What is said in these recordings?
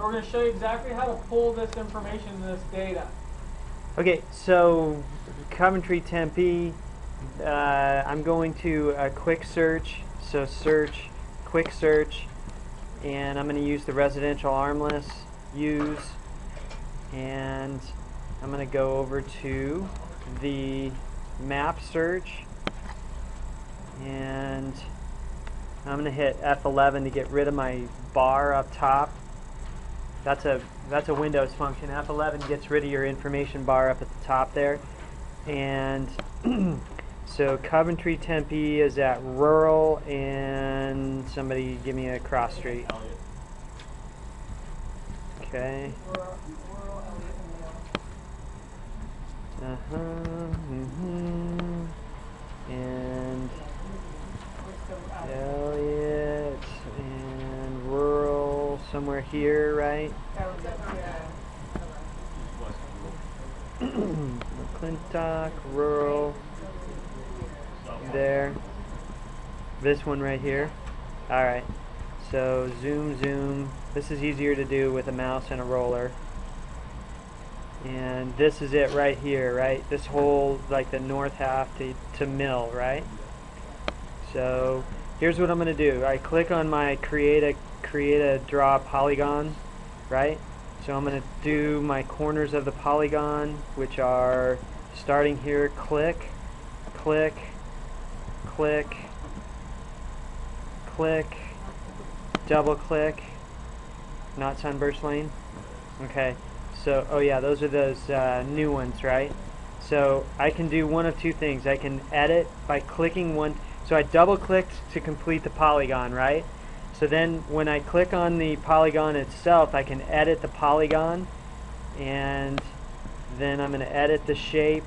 And we're going to show you exactly how to pull this information, this data. Okay, so Coventry, Tempe, I'm going to a quick search, so search, quick search, and I'm going to use the residential armless, use, and I'm going to go over to the map search, and I'm going to hit F11 to get rid of my bar up top. That's a Windows function. F11 gets rid of your information bar up at the top there. And so Coventry, Tempe is at rural, and somebody give me a cross street. Okay. And Elliott and rural somewhere here, right? McClintock, rural, there. This one right here. Alright, so zoom, zoom. This is easier to do with a mouse and a roller. And this is it right here, right? This whole, like the north half to mill, right? So here's what I'm going to do. I click on my create a draw polygon, right? So I'm going to do my corners of the polygon, which are starting here, click, click, click, click, double click, not sunburst lane. Okay, so, oh yeah, those are those new ones, right? So I can do one of two things. I can edit by clicking one. So I double clicked to complete the polygon, right? So then when I click on the polygon itself, I can edit the polygon, and then I'm going to edit the shape,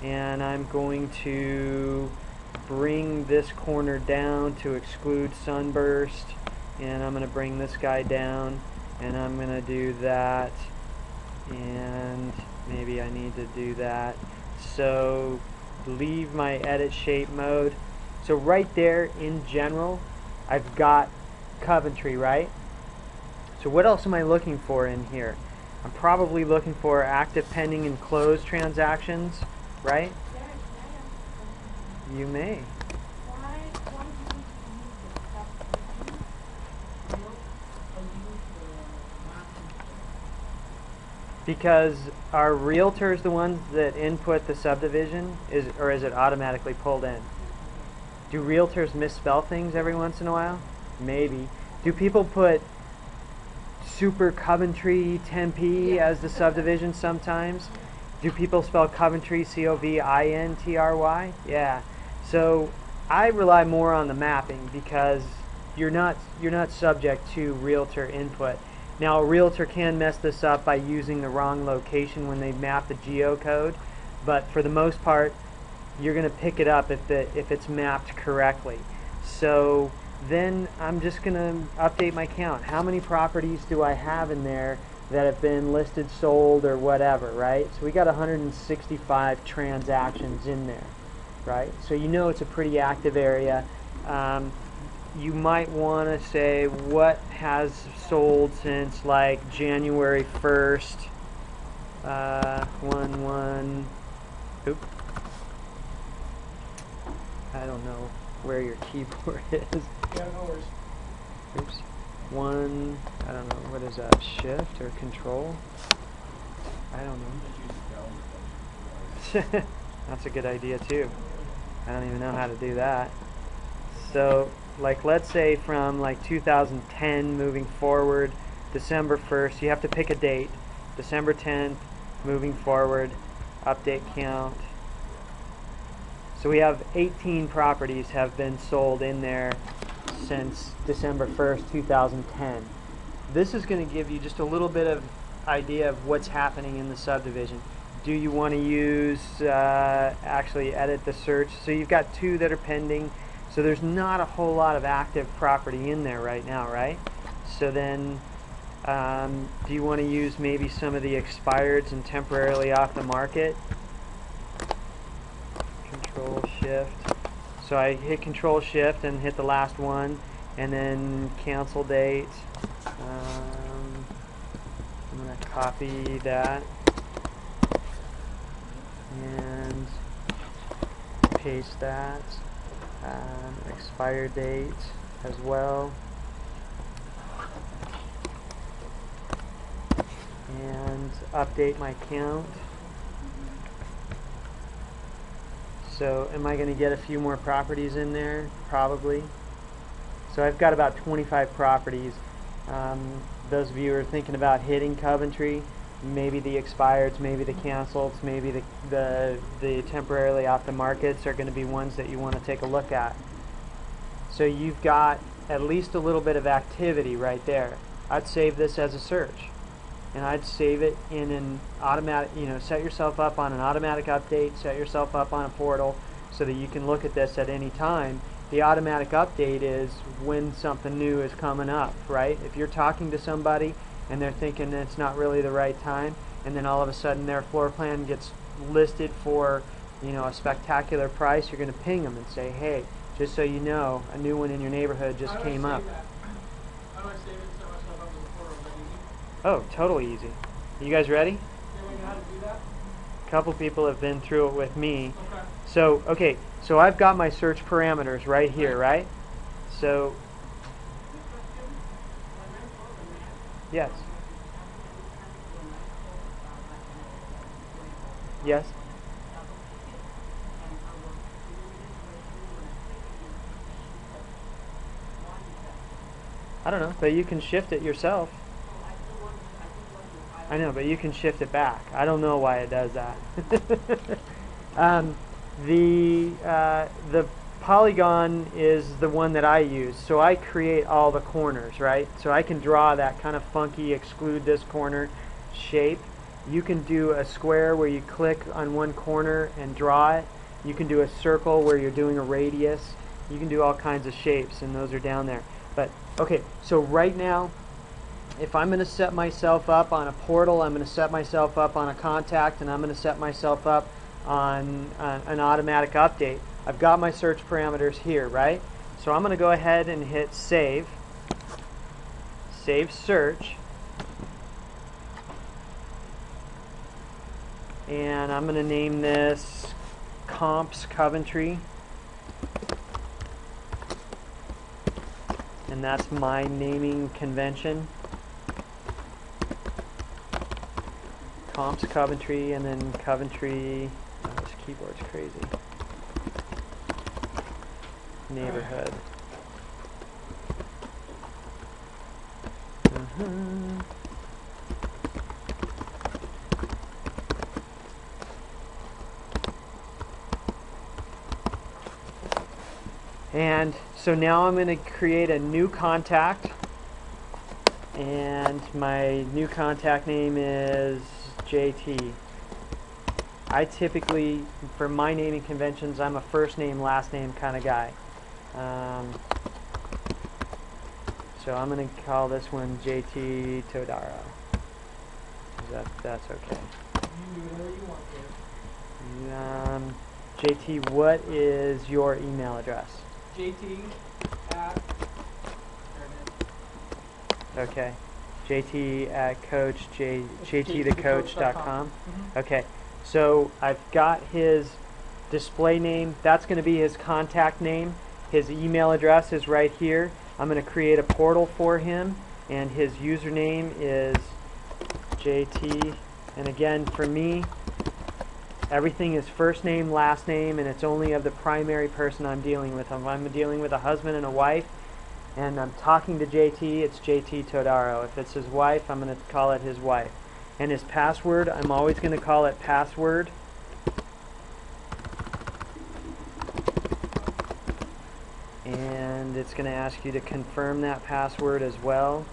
and I'm going to bring this corner down to exclude sunburst, and I'm going to bring this guy down, and I'm going to do that, and maybe I need to do that. So leave my edit shape mode. So right there in general, I've got Coventry, right? So what else am I looking for in here? I'm probably looking for active, pending, and closed transactions, right? You may. Because our realtor is the ones that input the subdivision, or is it automatically pulled in? Do realtors misspell things every once in a while? Maybe. Do people put Super Coventry Tempe as the subdivision sometimes? Do people spell Coventry C-O-V-I-N-T-R-Y? Yeah. So I rely more on the mapping because you're not subject to realtor input. Now a realtor can mess this up by using the wrong location when they map the geocode, but for the most part you're going to pick it up if it's mapped correctly. So then I'm just going to update my count. How many properties do I have in there that have been listed, sold, or whatever, right? So we got 165 transactions in there, right? So you know it's a pretty active area. You might want to say what has sold since like January 1st, 1/1. Oop. I don't know where your keyboard is. Yeah, no worries. Oops. One, I don't know, what is that, shift or control? I don't know. That's a good idea too. I don't even know how to do that. So, like let's say from like 2010 moving forward, December 1st, you have to pick a date. December 10th, moving forward, update count. So we have 18 properties have been sold in there since December 1st, 2010. This is going to give you just a little bit of idea of what's happening in the subdivision. Do you want to use, actually edit the search? So you've got 2 that are pending. So there's not a whole lot of active property in there right now, right? So then, do you want to use maybe some of the expireds and temporarily off the market? Control Shift. So I hit Control Shift and hit the last one, and then cancel date. copy that and paste that. Expire date as well. And update my count. So am I going to get a few more properties in there? Probably. So I've got about 25 properties. Those of you who are thinking about hitting Coventry, maybe the expireds, maybe the canceleds, maybe the temporarily off the markets are going to be ones that you want to take a look at. So you've got at least a little bit of activity right there. I'd save this as a search, and I'd save it in an automatic, set yourself up on an automatic update, set yourself up on a portal so that you can look at this at any time. The automatic update is when something new is coming up, right? If you're talking to somebody and they're thinking that it's not really the right time, and then all of a sudden their floor plan gets listed for, a spectacular price, you're going to ping them and say, hey, just so you know, a new one in your neighborhood just came up. How do I save it and set myself up as a portal? Is that easy? Oh, totally easy. You guys ready? Do you know how to do that? A couple people have been through it with me. Okay. So I've got my search parameters right here, right? So, yes. Yes. I don't know, but you can shift it yourself. I know, but you can shift it back. I don't know why it does that. The polygon is the one that I use, so I create all the corners, right? So I can draw that kind of funky exclude this corner shape. You can do a square where you click on one corner and draw it. You can do a circle where you're doing a radius. You can do all kinds of shapes, and those are down there. But okay, so right now, if I'm going to set myself up on a portal, I'm going to set myself up on a contact, and I'm going to set myself up on an automatic update. I've got my search parameters here, right? So I'm going to go ahead and hit save, save search, and I'm going to name this Comps Coventry, and that's my naming convention. Comps Coventry, and then Coventry, oh, this keyboard's crazy, neighborhood. And so now I'm going to create a new contact, and my new contact name is JT. I typically, for my naming conventions, I'm a first name, last name kind of guy. So I'm going to call this one JT Todaro. That's okay. You do whatever you want, Dave. JT, what is your email address? JT at... Okay. JT at jtthecoach.com. Okay. So I've got his display name. That's going to be his contact name. His email address is right here. I'm going to create a portal for him, and his username is JT. And again, for me, everything is first name, last name, and it's only of the primary person I'm dealing with. If I'm dealing with a husband and a wife, and I'm talking to JT, it's JT Todaro. If it's his wife, I'm going to call it his wife. And his password, I'm always going to call it password. And it's going to ask you to confirm that password as well.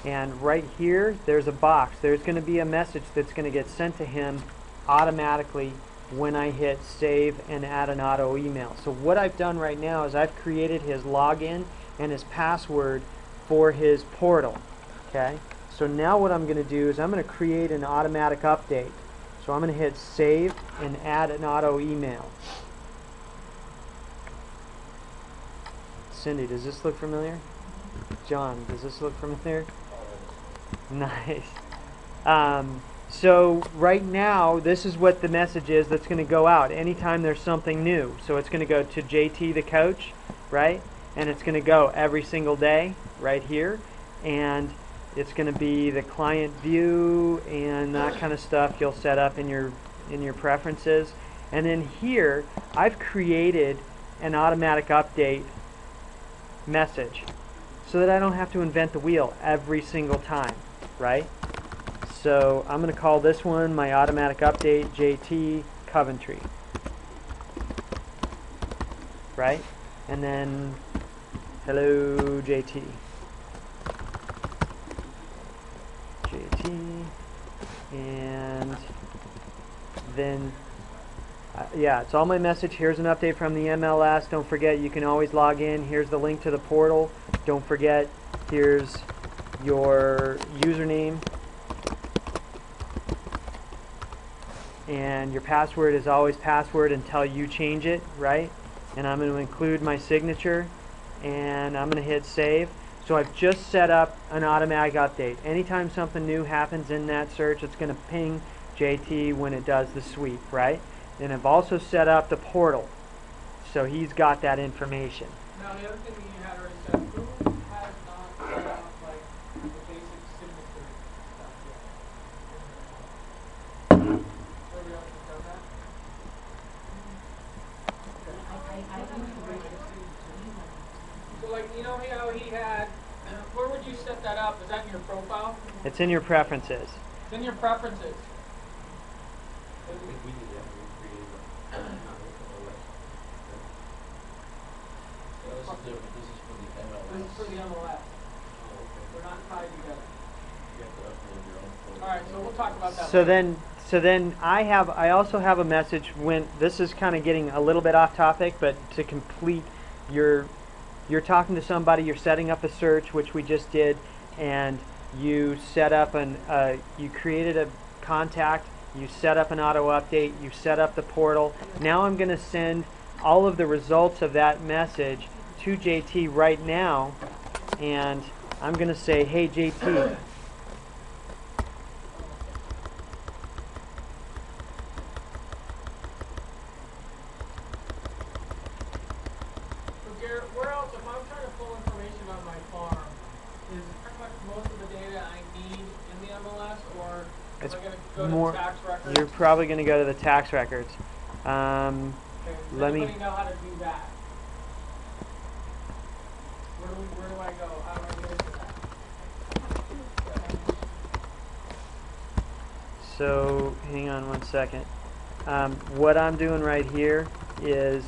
And right here, there's a box. There's going to be a message that's going to get sent to him automatically when I hit save and add an auto email. So what I've done right now is I've created his login and his password for his portal. Okay. So now what I'm going to do is I'm going to create an automatic update. So I'm going to hit save and add an auto email. Cindy, does this look familiar? John, does this look familiar? Nice. So right now, this is what the message is that's going to go out anytime there's something new. So it's going to go to JT the coach, right? And it's going to go every single day right here. And it's going to be the client view and that kind of stuff you'll set up in your preferences. And then here, I've created an automatic update message so that I don't have to invent the wheel every single time, right? So I'm going to call this one my automatic update JT Coventry, right? And then hello JT. And then yeah, it's all my message. Here's an update from the MLS. Don't forget, you can always log in. Here's the link to the portal. Don't forget, here's your username. And your password is always password until you change it, right? And I'm going to include my signature, and I'm going to hit save. So I've just set up an automatic update. Anytime something new happens in that search, it's going to ping JT when it does the sweep, right? And I've also set up the portal, so he's got that information. Now the other thing that you had already said, who has not set up like the basic signature stuff yet? Everybody else has done that? So like, you know how he had, where would you set that up? Is that in your profile? It's in your preferences. It's in your preferences. This is for the MLS. They're not tied together. All right, so we'll talk about that. So then I also have a message when this is kind of getting a little bit off topic, but to complete you're talking to somebody, you're setting up a search, which we just did, and you set up you created a contact, you set up an auto update, you set up the portal. Now I'm going to send all of the results of that message to JT right now, and I'm going to say, hey JT, So Garrett, where else, if I'm trying to pull information on my farm, is pretty much most of the data I need in the MLS, or it's am I going to go to more, the tax records? you're probably going to go to the tax records. Okay, does Let me anybody know how to do that? Where do I go? How do I get into that? So hang on one second. What I'm doing right here is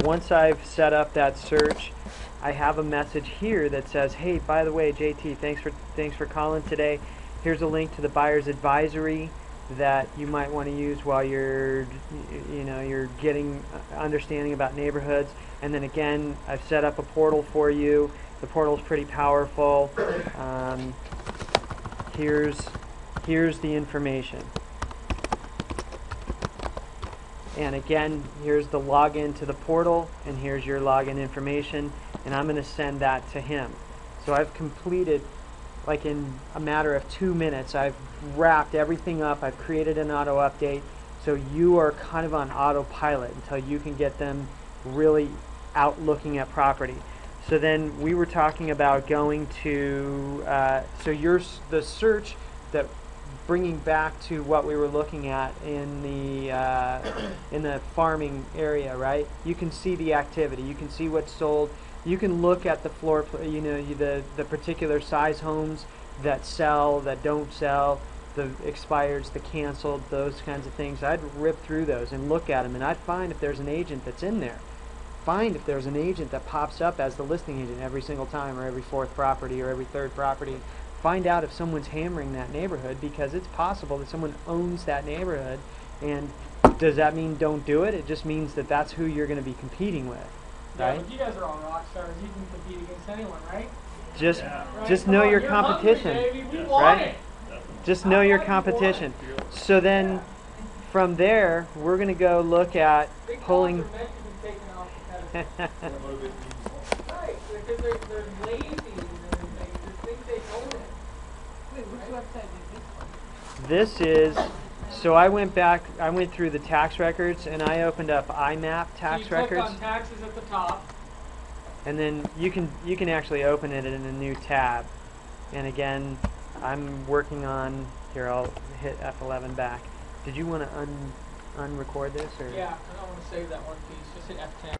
once I've set up that search, I have a message here that says, hey, by the way, JT, thanks for calling today. Here's a link to the buyer's advisory that you might want to use while you're getting understanding about neighborhoods. And then again, I've set up a portal for you. The portal's pretty powerful. Here's the information. And again, here's the login to the portal, and here's your login information, and I'm going to send that to him. So I've completed, like in a matter of 2 minutes, I've wrapped everything up. I've created an auto update, so you are kind of on autopilot until you can get them really out looking at property. So then we were talking about going to, the search that, bringing back to what we were looking at in the farming area, right? You can see the activity. You can see what's sold. You can look at the floor, the particular size homes that sell, that don't sell, the expireds, the canceled, those kinds of things. I'd rip through those and look at them, and I'd find if there's an agent that's in there. Find if there's an agent that pops up as the listing agent every single time, or every fourth property, or every third property. Find out if someone's hammering that neighborhood, because it's possible that someone owns that neighborhood. And does that mean don't do it? It just means that that's who you're going to be competing with, right? Yeah, but you guys are all rock stars. You can compete against anyone, right? Just Right? know your You're competition, hungry, baby. We want right? it. Just know your competition. So then, from there, we're going to go look at Big pulling. dogs are meant to be taken off the pedestal. Right, because they're lazy. This is, so I went through the tax records and I opened up IMAP tax so you records. click on taxes at the top. And then you can actually open it in a new tab. And again, I'm working on, here I'll hit F11 back. Did you want to unrecord this? Or? Yeah, I don't want to save that one piece. Just hit F10.